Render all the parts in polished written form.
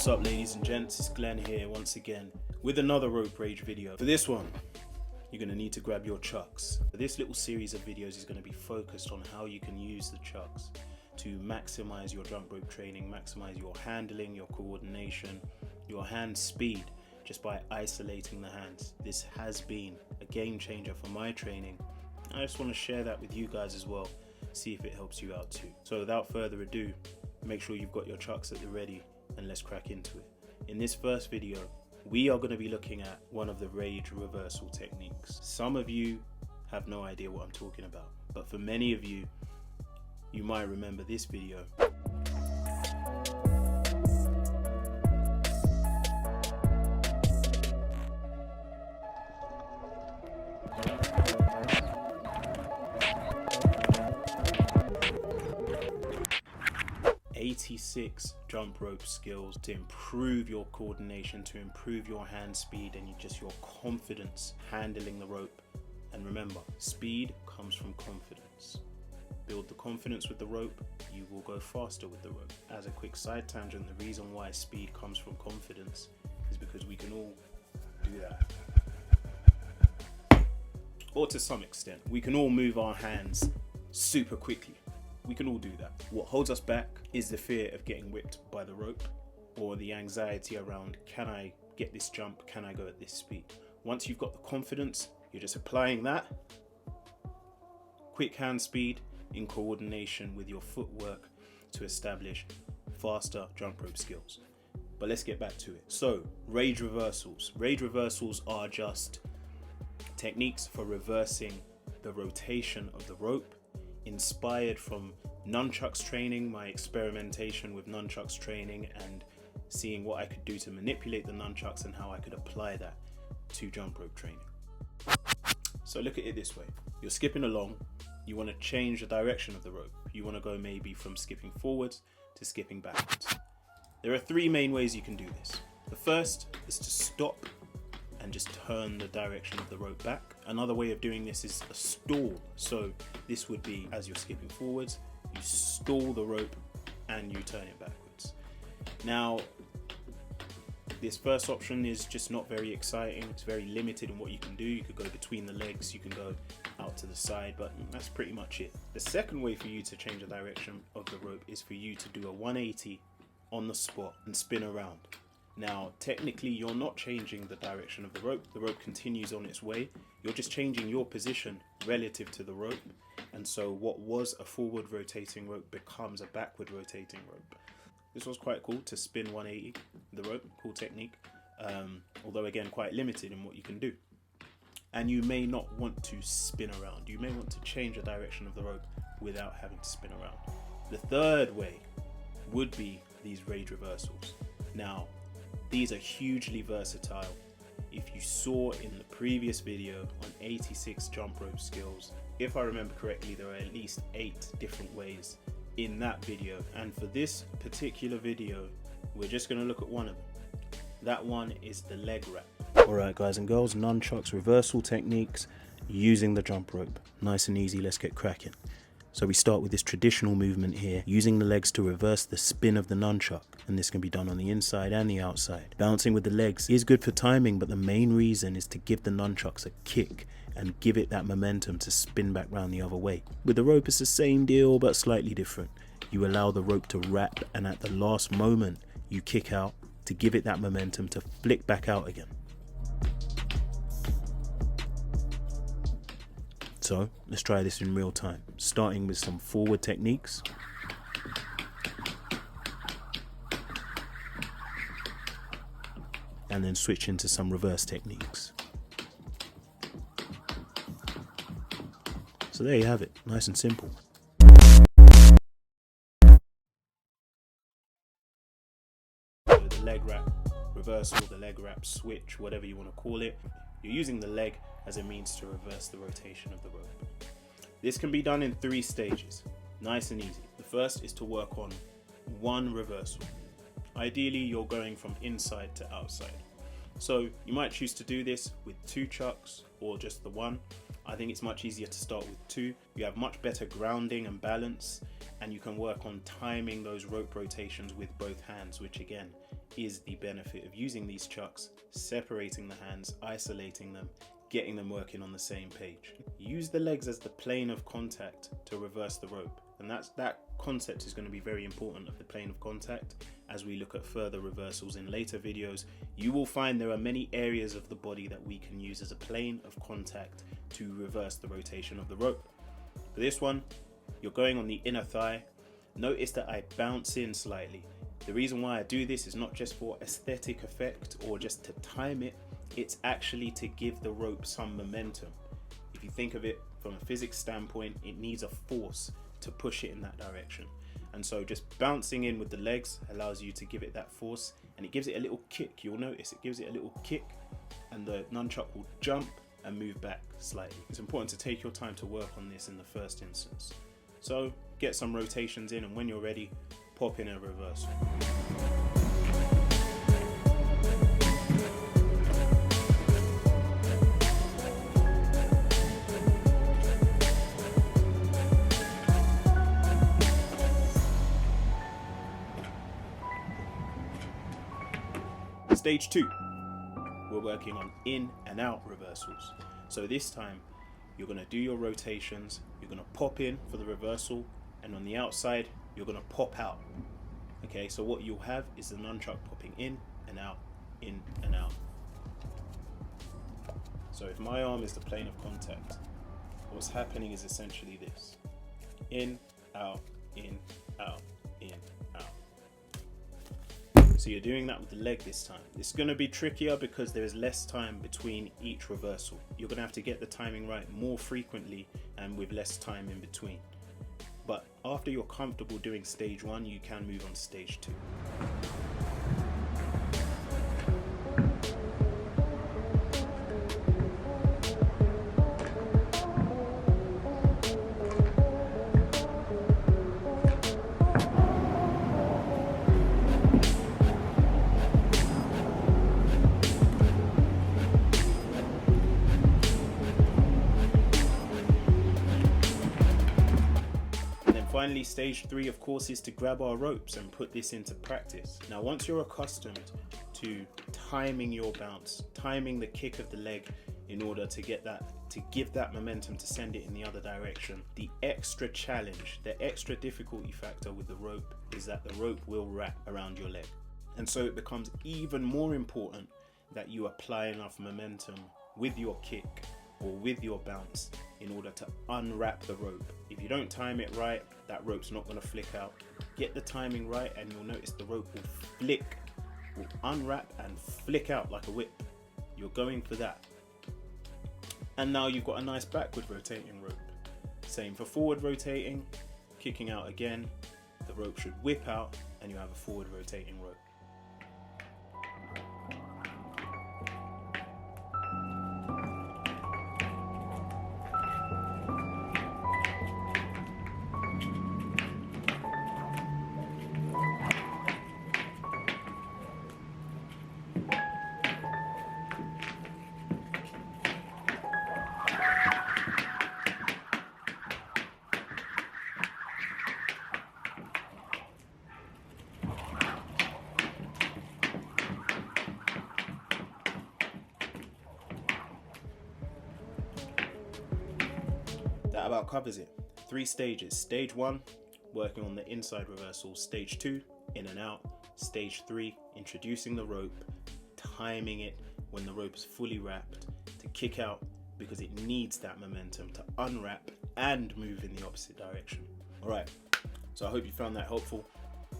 What's up, ladies and gents, it's Glenn here once again with another rope rage video. For this one, you're going to need to grab your chucks. This little series of videos is going to be focused on how you can use the chucks to maximize your jump rope training, maximize your handling, your coordination, your hand speed, just by isolating the hands. This has been a game changer for my training. I just want to share that with you guys as well, see if it helps you out too. So without further ado, make sure you've got your chucks at the ready and let's crack into it. In this first video, we are going to be looking at one of the rage reversal techniques. Some of you have no idea what I'm talking about, but for many of you, you might remember this video. 86 jump rope skills to improve your coordination, to improve your hand speed and just your confidence handling the rope. And remember, speed comes from confidence. Build the confidence with the rope, you will go faster with the rope. As a quick side tangent, the reason why speed comes from confidence is because we can all do that. Or to some extent, we can all move our hands super quickly. We can all do that. What holds us back is the fear of getting whipped by the rope, or the anxiety around, can I get this jump? Can I go at this speed? Once you've got the confidence, you're just applying that quick hand speed in coordination with your footwork to establish faster jump rope skills. But let's get back to it. So, rage reversals. Rage reversals are just techniques for reversing the rotation of the rope, inspired from Nunchucks training, my experimentation with Nunchucks training and seeing what I could do to manipulate the Nunchucks and how I could apply that to jump rope training. So look at it this way. You're skipping along, you want to change the direction of the rope. You want to go maybe from skipping forwards to skipping backwards. There are three main ways you can do this. The first is to stop and just turn the direction of the rope back. Another way of doing this is a stall. So this would be, as you're skipping forwards, you stall the rope and you turn it backwards. Now, this first option is just not very exciting. It's very limited in what you can do. You could go between the legs, you can go out to the side, but that's pretty much it. The second way for you to change the direction of the rope is for you to do a 180 on the spot and spin around. Now, technically, you're not changing the direction of the rope. The rope continues on its way. You're just changing your position relative to the rope. And so what was a forward rotating rope becomes a backward rotating rope. This was quite cool to spin 180, the rope, cool technique. Although again, quite limited in what you can do. And you may not want to spin around. You may want to change the direction of the rope without having to spin around. The third way would be these rage reversals. Now, these are hugely versatile. If you saw in the previous video on 86 jump rope skills, if I remember correctly, there are at least 8 different ways in that video. And for this particular video, we're just going to look at one of them. That one is the leg wrap. Alright guys and girls, Nunchucks reversal techniques using the jump rope. Nice and easy, let's get cracking. So we start with this traditional movement here, using the legs to reverse the spin of the nunchuck, and this can be done on the inside and the outside. Bouncing with the legs is good for timing, but the main reason is to give the nunchucks a kick and give it that momentum to spin back round the other way. With the rope it's the same deal but slightly different. You allow the rope to wrap and at the last moment you kick out to give it that momentum to flick back out again. So let's try this in real time, starting with some forward techniques. And then switch into some reverse techniques. So there you have it, nice and simple. So the leg wrap reversal, the leg wrap switch, whatever you want to call it. You're using the leg as a means to reverse the rotation of the rope. This can be done in 3 stages, nice and easy. The first is to work on one reversal. Ideally, you're going from inside to outside. So you might choose to do this with 2 chucks or just the one. I think it's much easier to start with 2. You have much better grounding and balance, and you can work on timing those rope rotations with both hands, which again is the benefit of using these chucks, separating the hands, isolating them, getting them working on the same page. Use the legs as the plane of contact to reverse the rope, and that concept is going to be very important, of the plane of contact. As we look at further reversals in later videos, you will find there are many areas of the body that we can use as a plane of contact to reverse the rotation of the rope. For this one, you're going on the inner thigh. Notice that I bounce in slightly. The reason why I do this is not just for aesthetic effect or just to time it, it's actually to give the rope some momentum. If you think of it from a physics standpoint, it needs a force to push it in that direction. And so just bouncing in with the legs allows you to give it that force, and it gives it a little kick. You'll notice it gives it a little kick, and the nunchuck will jump and move back slightly. It's important to take your time to work on this in the first instance. So get some rotations in, and when you're ready, pop in a reversal. Stage 2, we're working on in and out reversals. So this time you're going to do your rotations, you're going to pop in for the reversal, and on the outside you're going to pop out. Okay, so what you'll have is the nunchuck popping in and out, in and out. So if my arm is the plane of contact, what's happening is essentially this: in, out, in, out, in, out. So you're doing that with the leg this time. It's going to be trickier because there is less time between each reversal. You're going to have to get the timing right more frequently and with less time in between. But after you're comfortable doing stage 1, you can move on to stage 2. Finally, stage 3, of course, is to grab our ropes and put this into practice. Now, once you're accustomed to timing your bounce, timing the kick of the leg in order to get that, to give that momentum to send it in the other direction, the extra challenge, the extra difficulty factor with the rope is that the rope will wrap around your leg. And so it becomes even more important that you apply enough momentum with your kick or with your bounce in order to unwrap the rope. If you don't time it right, that rope's not going to flick out. Get the timing right and you'll notice the rope will flick, will unwrap and flick out like a whip. You're going for that. And now you've got a nice backward rotating rope. Same for forward rotating, kicking out again, the rope should whip out and you have a forward rotating rope. That about covers it. 3 stages. Stage 1, working on the inside reversal. Stage 2, in and out. Stage 3, introducing the rope, timing it when the rope is fully wrapped to kick out because it needs that momentum to unwrap and move in the opposite direction. Alright, so I hope you found that helpful.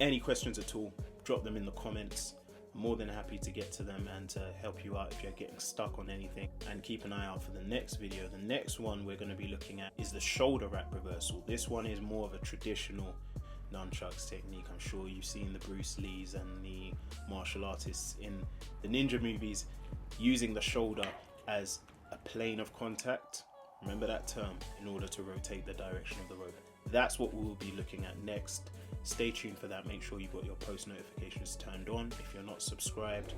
Any questions at all, drop them in the comments. I'm more than happy to get to them and to help you out if you're getting stuck on anything. And keep an eye out for the next video. The next one we're going to be looking at is the shoulder wrap reversal. This one is more of a traditional nunchucks technique. I'm sure you've seen the Bruce Lees and the martial artists in the ninja movies using the shoulder as a plane of contact. Remember that term, in order to rotate the direction of the rope. That's what we'll be looking at next. Stay tuned for that. Make sure you've got your post notifications turned on. If you're not subscribed,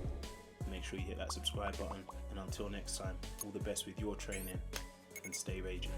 make sure you hit that subscribe button. And until next time, all the best with your training. and stay raging.